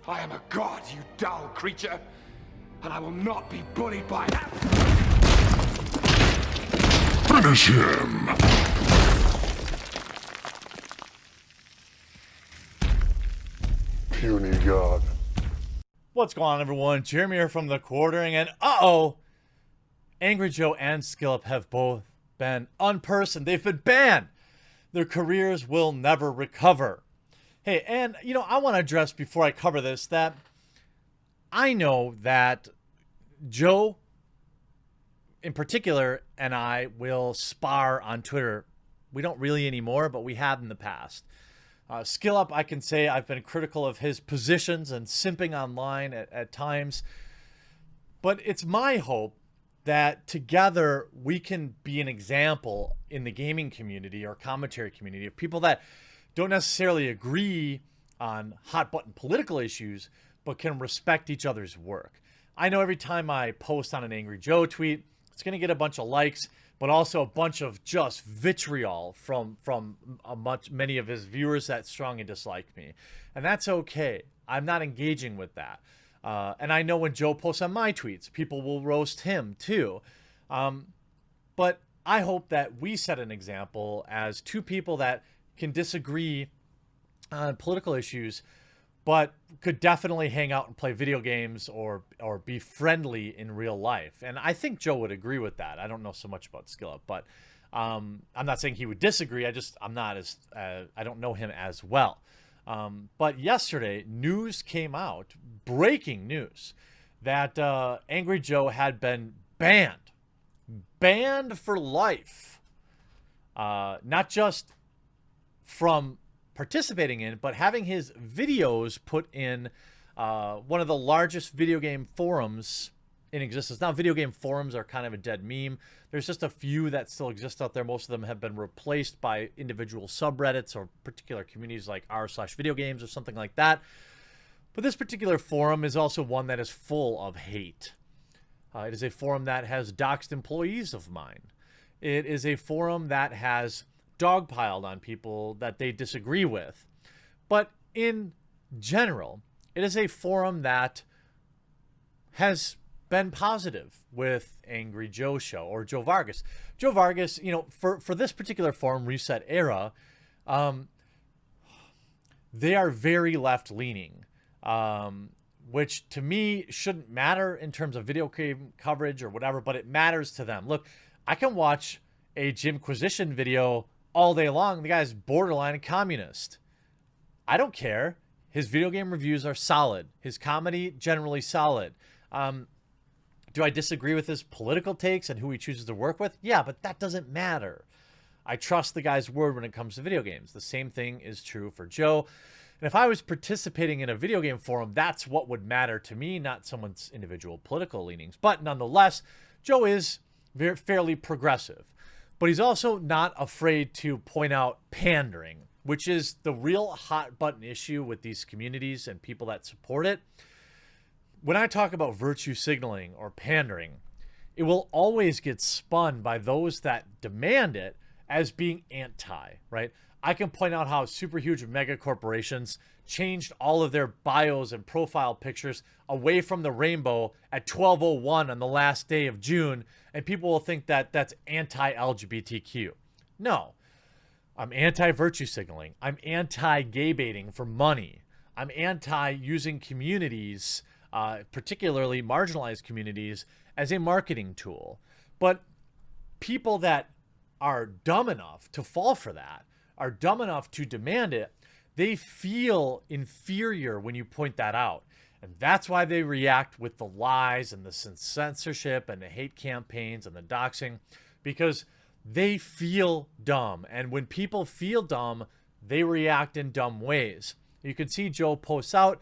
I am a god, you dull creature, and I will not be bullied by that. Finish him! Puny god. What's going on, everyone? Jeremy here from The Quartering, and Angry Joe and SkillUp have both been unpersoned. They've been banned. Their careers will never recover. Hey, and I want to address before I cover this that I know that Joe in particular and I will spar on Twitter. We don't really anymore, but we have in the past. SkillUp, I can say I've been critical of his positions and simping online at times. But it's my hope that together we can be an example in the gaming community or commentary community of people that don't necessarily agree on hot button political issues, but can respect each other's work. I know every time I post on an Angry Joe tweet, it's going to get a bunch of likes, but also a bunch of just vitriol from many of his viewers that strongly dislike me. And that's okay. I'm not engaging with that. And I know when Joe posts on my tweets, people will roast him too. But I hope that we set an example as two people that can disagree on political issues, but could definitely hang out and play video games or be friendly in real life. And I think Joe would agree with that. I don't know so much about SkillUp, but I'm not saying he would disagree. I don't know him as well. But yesterday, news came out, breaking news, that Angry Joe had been banned for life. Not just from participating in, but having his videos put in one of the largest video game forums in existence. Now, video game forums are kind of a dead meme. There's just a few that still exist out there. Most of them have been replaced by individual subreddits or particular communities like r/video games or something like that. But this particular forum is also one that is full of hate. It is a forum that has doxed employees of mine. It is a forum that has dogpiled on people that they disagree with. But in general, it is a forum that has been positive with Angry Joe Show or Joe Vargas. Joe Vargas, for this particular forum, Reset Era, they are very left-leaning, which to me shouldn't matter in terms of video game coverage or whatever, but it matters to them. Look, I can watch a Jimquisition video all day long. The guy's borderline communist. I don't care. His video game reviews are solid. His comedy, generally solid. Do I disagree with his political takes and who he chooses to work with? Yeah, but that doesn't matter. I trust the guy's word when it comes to video games. The same thing is true for Joe. And if I was participating in a video game forum, that's what would matter to me, not someone's individual political leanings. But nonetheless, Joe is fairly progressive. But he's also not afraid to point out pandering, which is the real hot button issue with these communities and people that support it. When I talk about virtue signaling or pandering, it will always get spun by those that demand it as being anti, right? I can point out how super huge mega corporations changed all of their bios and profile pictures away from the rainbow at 12:01 on the last day of June, and people will think that that's anti-LGBTQ. No, I'm anti-virtue signaling. I'm anti-gay baiting for money. I'm anti-using communities, particularly marginalized communities, as a marketing tool. But people that are dumb enough to fall for that, are dumb enough to demand it, they feel inferior when you point that out. And that's why they react with the lies and the censorship and the hate campaigns and the doxing, because they feel dumb. And when people feel dumb, they react in dumb ways. You can see Joe posts out,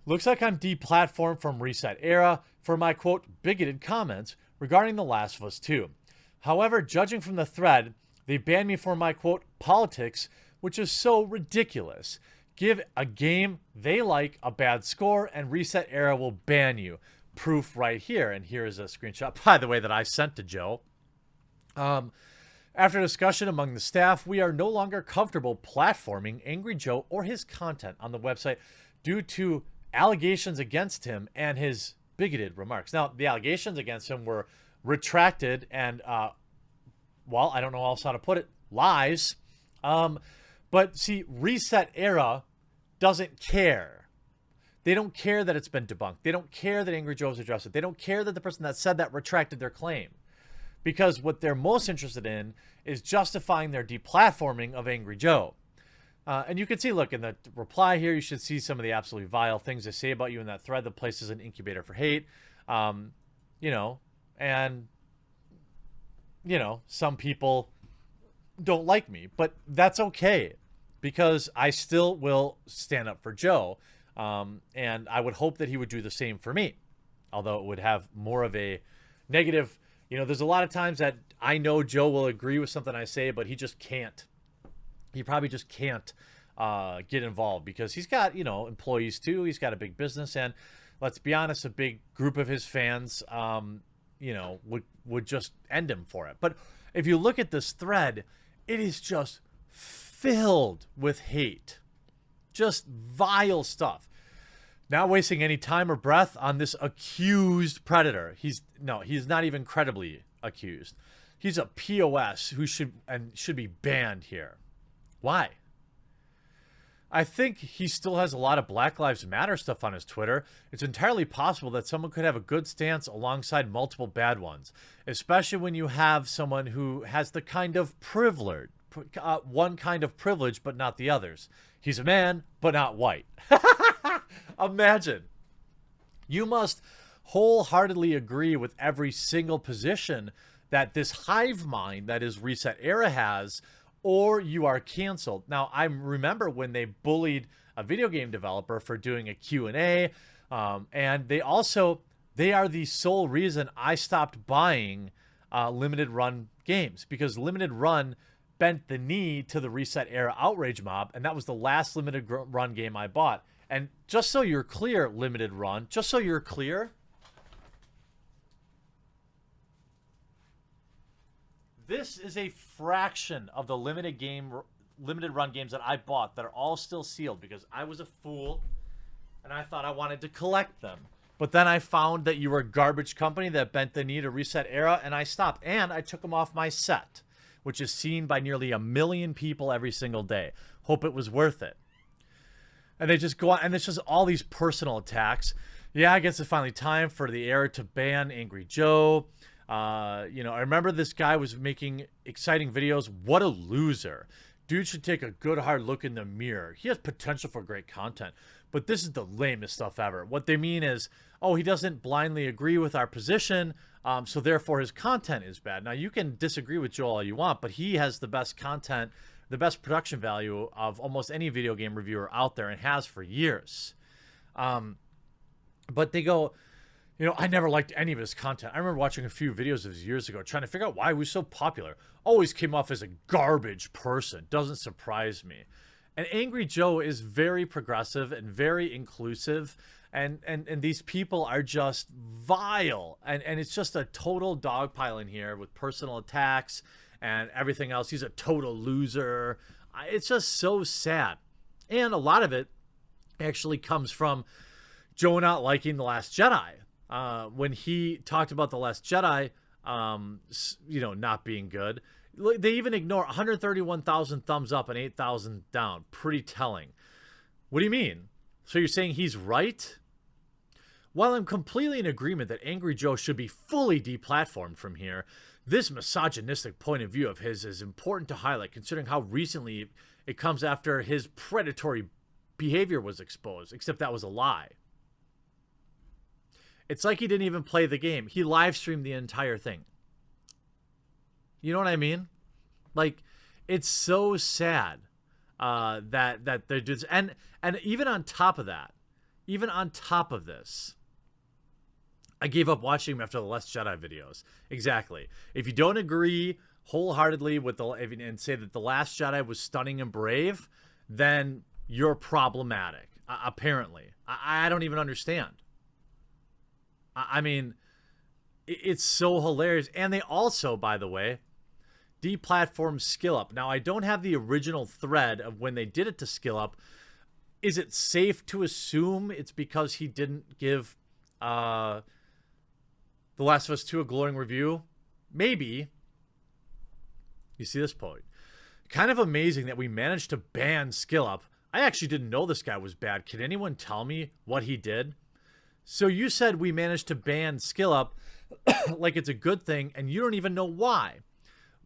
looks like I'm deplatformed from Reset Era for my, quote, bigoted comments regarding The Last of Us 2. However, judging from the thread, they banned me for my, quote, politics, which is so ridiculous. Give a game they like a bad score and Reset Era will ban you. Proof right here. And here is a screenshot, by the way, that I sent to Joe. After discussion among the staff, we are no longer comfortable platforming Angry Joe or his content on the website due to allegations against him and his bigoted remarks. Now, the allegations against him were retracted and, well, I don't know else how to put it, lies. But see, Reset Era doesn't care. They don't care that it's been debunked. They don't care that Angry Joe's addressed it. They don't care that the person that said that retracted their claim. Because what they're most interested in is justifying their deplatforming of Angry Joe. And you can see, look, in the reply here, you should see some of the absolutely vile things they say about you in that thread. The place is an incubator for hate. You know, and, you know, some people don't like me. But that's okay, because I still will stand up for Joe. And I would hope that he would do the same for me. Although it would have more of a negative... You know, there's a lot of times that I know Joe will agree with something I say, but he just can't. He probably just can't get involved because he's got, you know, employees too. He's got a big business, and let's be honest, a big group of his fans, you know, would just end him for it. But if you look at this thread, it is just filled with hate, just vile stuff. Not wasting any time or breath on this accused predator. He's not even credibly accused. He's a POS who should be banned here. Why? I think he still has a lot of Black Lives Matter stuff on his Twitter. It's entirely possible that someone could have a good stance alongside multiple bad ones, especially when you have someone who has the kind of privilege, one kind of privilege, but not the others. He's a man, but not white. Imagine. You must wholeheartedly agree with every single position that this hive mind that is Reset Era has, or you are canceled. Now, I remember when they bullied a video game developer for doing a Q&A, and they are the sole reason I stopped buying limited run games, because limited run bent the knee to the Reset Era outrage mob, and that was the last limited run game I bought. And just so you're clear, limited run, just so you're clear, this is a fraction of the limited run games that I bought that are all still sealed because I was a fool and I thought I wanted to collect them. But then I found that you were a garbage company that bent the knee to Reset Era, and I stopped. And I took them off my set, which is seen by nearly 1 million people every single day. Hope it was worth it. And they just go on, and it's just all these personal attacks. Yeah, I guess it's finally time for the Era to ban Angry Joe. You know, I remember this guy was making exciting videos. What a loser. Dude should take a good hard look in the mirror. He has potential for great content, but this is the lamest stuff ever. What they mean is, oh, he doesn't blindly agree with our position, so therefore his content is bad. Now, you can disagree with Joe all you want, but he has the best content, the best production value of almost any video game reviewer out there, and has for years. But they go, you know, I never liked any of his content. I remember watching a few videos of his years ago, trying to figure out why he was so popular. Always came off as a garbage person. Doesn't surprise me. And Angry Joe is very progressive and very inclusive. And these people are just vile. And it's just a total dogpile in here with personal attacks and everything else. He's a total loser. It's just so sad. And a lot of it actually comes from Joe not liking The Last Jedi. When he talked about The Last Jedi, you know, not being good, they even ignore 131,000 thumbs up and 8,000 down. Pretty telling. What do you mean? So you're saying he's right? While I'm completely in agreement that Angry Joe should be fully deplatformed from here, this misogynistic point of view of his is important to highlight, considering how recently it comes after his predatory behavior was exposed, except that was a lie. It's like he didn't even play the game. He live streamed the entire thing. You know what I mean? Like, it's so sad that they're just, and even on top of that, even on top of this, I gave up watching him after the Last Jedi videos. Exactly. If you don't agree wholeheartedly with and say that The Last Jedi was stunning and brave, then you're problematic. Apparently, I don't even understand. I mean, it's so hilarious. And they also, by the way, deplatformed SkillUp. Now, I don't have the original thread of when they did it to SkillUp. Is it safe to assume it's because he didn't give The Last of Us 2 a glowing review? Maybe. You see this point. Kind of amazing that we managed to ban SkillUp. I actually didn't know this guy was bad. Can anyone tell me what he did? So you said we managed to ban SkillUp like it's a good thing, and you don't even know why.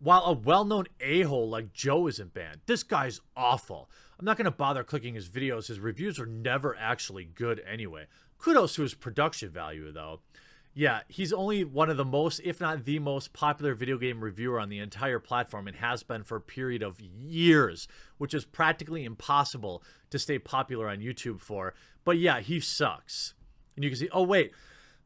While a well-known a-hole like Joe isn't banned. This guy's awful. I'm not going to bother clicking his videos. His reviews are never actually good anyway. Kudos to his production value, though. Yeah, he's only one of the most, if not the most popular video game reviewer on the entire platform and has been for a period of years, which is practically impossible to stay popular on YouTube for. But yeah, he sucks. And you can see, oh wait,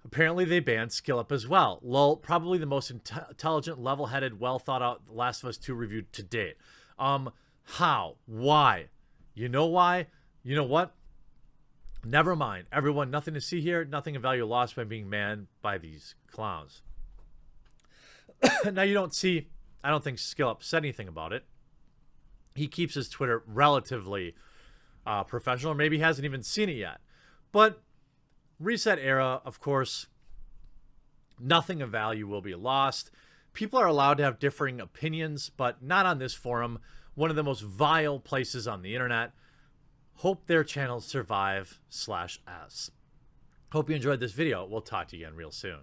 apparently they banned SkillUp as well. Lol, probably the most intelligent, level-headed, well-thought-out The Last of Us 2 review to date. How? Why? You know why? You know what? Never mind. Everyone, nothing to see here. Nothing of value lost by being banned by these clowns. Now you don't see, I don't think SkillUp said anything about it. He keeps his Twitter relatively professional, or maybe he hasn't even seen it yet. But Reset Era, of course, nothing of value will be lost. People are allowed to have differing opinions, but not on this forum, one of the most vile places on the internet. Hope their channels survive/s. Hope you enjoyed this video. We'll talk to you again real soon.